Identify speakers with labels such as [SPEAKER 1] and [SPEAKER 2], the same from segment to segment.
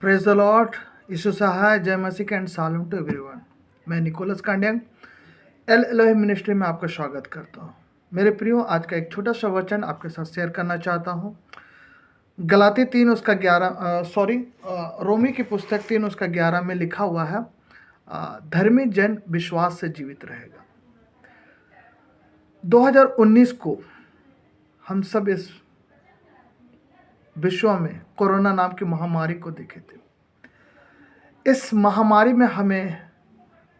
[SPEAKER 1] Praise the lord. Yeshu सहाय, जय मसीह एंड सालम टू एवरीवन। मैं निकोलस कांडियंग एल एलोही मिनिस्ट्री में आपका स्वागत करता हूँ। मेरे प्रियो, आज का एक छोटा सा वचन आपके साथ शेयर करना चाहता हूँ। गलाती 3 उसका 11 रोमी की पुस्तक 3 उसका 11 में लिखा हुआ है, धर्मी जन विश्वास से जीवित रहेगा। 2019 को हम सब इस विश्व में कोरोना नाम की महामारी को देखे थे। इस महामारी में हमें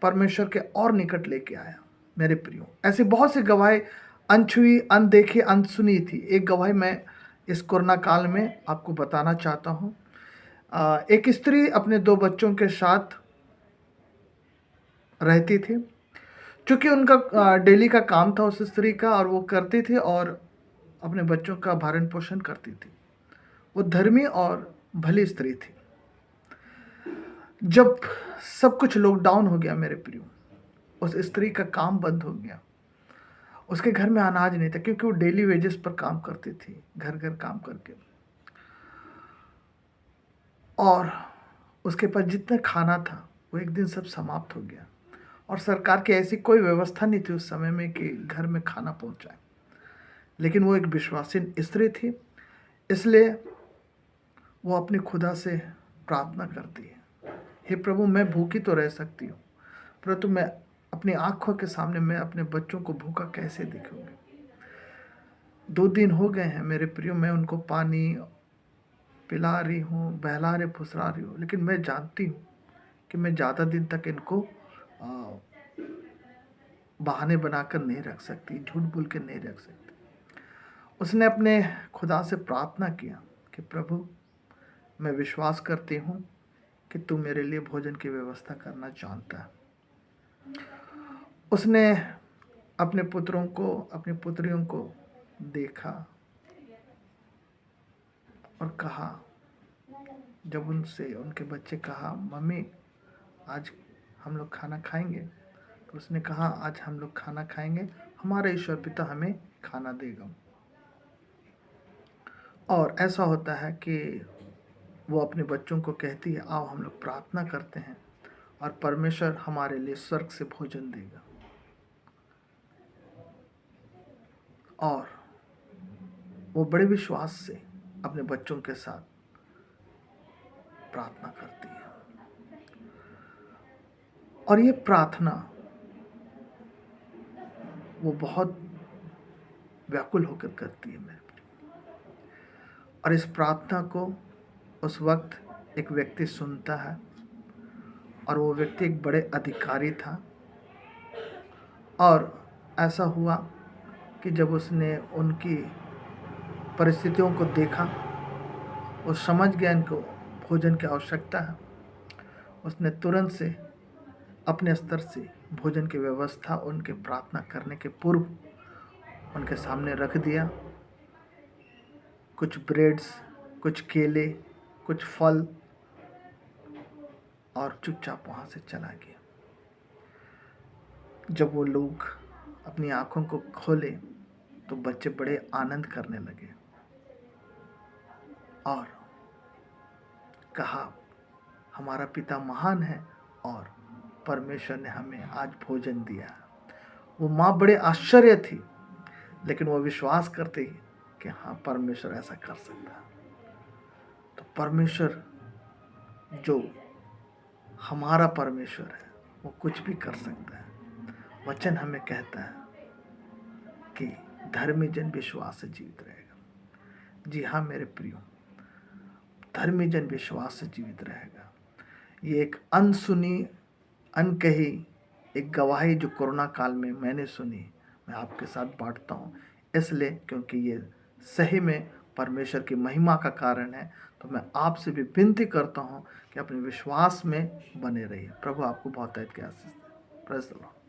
[SPEAKER 1] परमेश्वर के और निकट लेके आया। मेरे प्रियो, ऐसी बहुत सी गवाही अनछुई, अनदेखी, अनसुनी थी। एक गवाही मैं इस कोरोना काल में आपको बताना चाहता हूँ। एक स्त्री अपने 2 बच्चों के साथ रहती थी। चूँकि उनका डेली का काम था उस स्त्री का, और वो करती थी और अपने बच्चों का भरण पोषण करती थी। वो धर्मी और भली स्त्री थी। जब सब कुछ लॉकडाउन हो गया मेरे प्रियो, उस स्त्री का काम बंद हो गया। उसके घर में अनाज नहीं था, क्योंकि वो डेली वेजेस पर काम करती थी, घर घर काम करके। और उसके पास जितना खाना था वो एक दिन सब समाप्त हो गया। और सरकार की ऐसी कोई व्यवस्था नहीं थी उस समय में कि घर में खाना पहुंचाए। लेकिन वो एक विश्वासी स्त्री थी, इसलिए वो अपने खुदा से प्रार्थना करती है, हे प्रभु, मैं भूखी तो रह सकती हूँ, परंतु मैं अपनी आंखों के सामने मैं अपने बच्चों को भूखा कैसे दिखूंगी। 2 दिन हो गए हैं मेरे प्रियो, मैं उनको पानी पिला रही हूँ, बहला रही, फुसरा रही हूँ, लेकिन मैं जानती हूँ कि मैं ज़्यादा दिन तक इनको बहाने बनाकर नहीं रख सकती, झूठ बोल के नहीं रख सकती। उसने अपने खुदा से प्रार्थना किया कि प्रभु, मैं विश्वास करती हूँ कि तू मेरे लिए भोजन की व्यवस्था करना जानता है। उसने अपने पुत्रों को, अपनी पुत्रियों को देखा और कहा, जब उनसे उनके बच्चे कहा, मम्मी आज हम लोग खाना खाएंगे, तो उसने कहा, आज हम लोग खाना खाएंगे, हमारा ईश्वर पिता हमें खाना देगा। और ऐसा होता है कि वो अपने बच्चों को कहती है, आओ हम लोग प्रार्थना करते हैं और परमेश्वर हमारे लिए स्वर्ग से भोजन देगा। और वो बड़े विश्वास से अपने बच्चों के साथ प्रार्थना करती है। और ये प्रार्थना वो बहुत व्याकुल होकर करती है मेरे प्रिय। और इस प्रार्थना को उस वक्त एक व्यक्ति सुनता है, और वो व्यक्ति एक बड़े अधिकारी था। और ऐसा हुआ कि जब उसने उनकी परिस्थितियों को देखा, वो समझ गया इनको भोजन की आवश्यकता है। उसने तुरंत से अपने स्तर से भोजन की व्यवस्था उनके प्रार्थना करने के पूर्व उनके सामने रख दिया। कुछ ब्रेड्स, कुछ केले, कुछ फल, और चुपचाप वहाँ से चला गया। जब वो लोग अपनी आंखों को खोले तो बच्चे बड़े आनंद करने लगे और कहा, हमारा पिता महान है और परमेश्वर ने हमें आज भोजन दिया। वो माँ बड़े आश्चर्य थी, लेकिन वो विश्वास करती कि हाँ, परमेश्वर ऐसा कर सकता है। तो परमेश्वर, जो हमारा परमेश्वर है, वो कुछ भी कर सकता है। वचन हमें कहता है कि धर्मी जन विश्वास से जीवित रहेगा। जी हाँ मेरे प्रियो, धर्मी जन विश्वास से जीवित रहेगा। ये एक अनसुनी, अनकही एक गवाही जो कोरोना काल में मैंने सुनी, मैं आपके साथ बांटता हूँ, इसलिए क्योंकि ये सही में परमेश्वर की महिमा का कारण है। तो मैं आपसे भी विनती करता हूँ कि अपने विश्वास में बने रहिए। प्रभु आपको बहुत के आशीष दे। Praise the Lord.